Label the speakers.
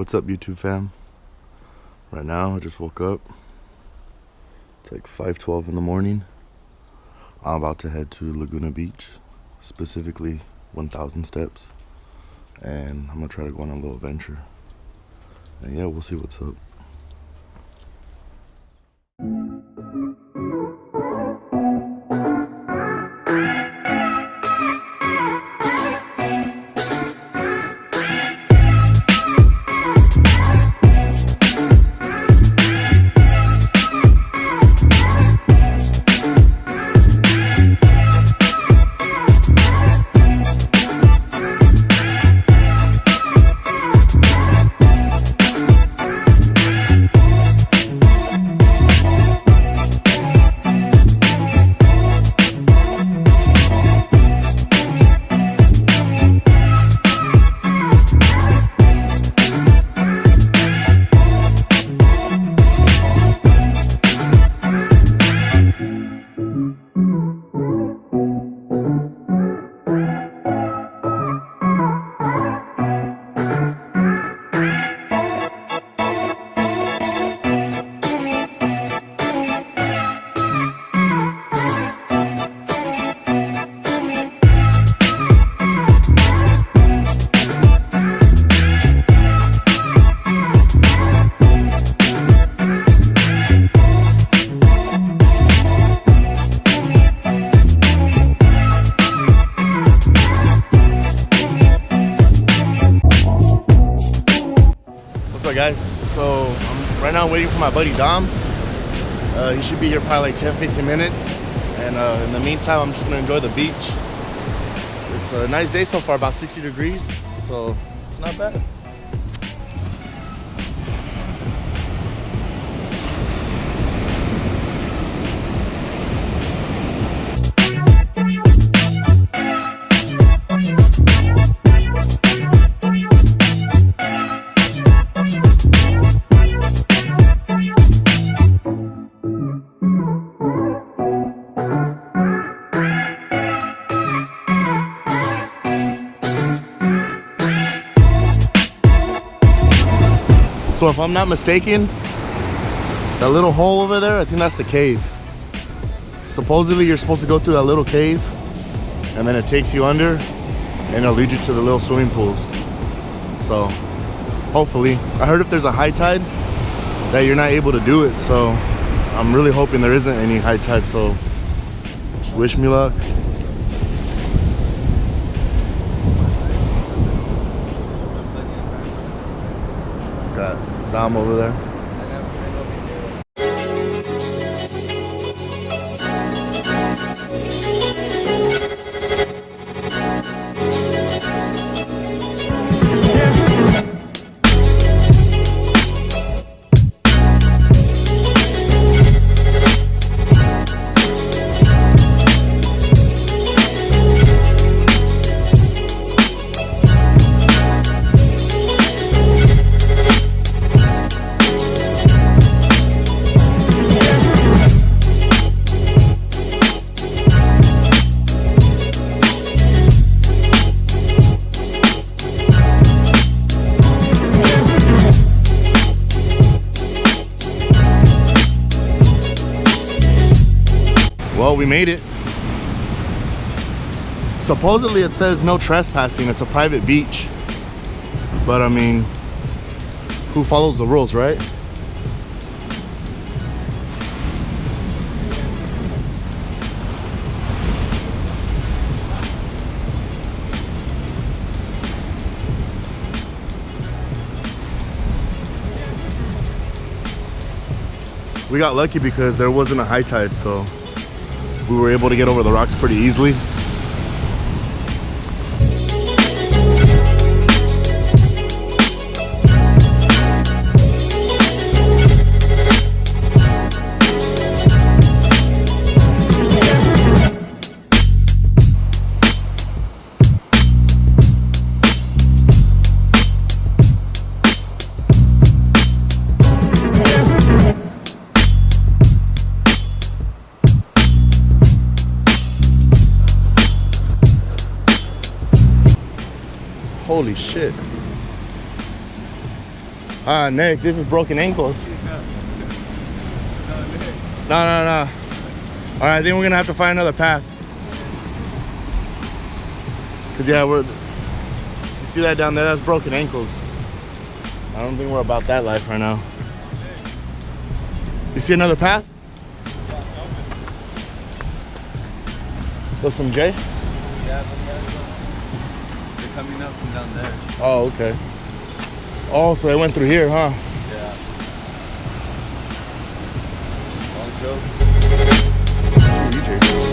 Speaker 1: What's up, YouTube fam? Right now I just woke up. It's like 5:12 in the morning. I'm about to head to Laguna Beach, specifically 1,000 steps, and I'm gonna try to go on a little adventure. And yeah, we'll see what's up. What's up, guys? So right now I'm waiting for my buddy Dom. He should be here probably like 10-15 minutes, and in the meantime I'm just gonna enjoy the beach. It's a nice day so far, about 60 degrees, so it's not bad. So if I'm not mistaken, that little hole over there, I think that's the cave. Supposedly you're supposed to go through that little cave, and then it takes you under and it'll lead you to the little swimming pools. So hopefully, I heard if there's a high tide that you're not able to do it, so I'm really hoping there isn't any high tide, so just wish me luck. Got Dom over there. Well, we made it. Supposedly it says no trespassing, it's a private beach. But I mean, who follows the rules, right? We got lucky because there wasn't a high tide, so we were able to get over the rocks pretty easily. Holy shit. Nick, this is broken ankles. No. All right, I think we're gonna have to find another path. Cause yeah, you see that down there? That's broken ankles. I don't think we're about that life right now. You see another path? There's some J?
Speaker 2: Yeah, they're coming up from down there.
Speaker 1: Oh, okay. Oh, so they went through here, huh?
Speaker 2: Yeah. Long joke.
Speaker 1: You, Jay.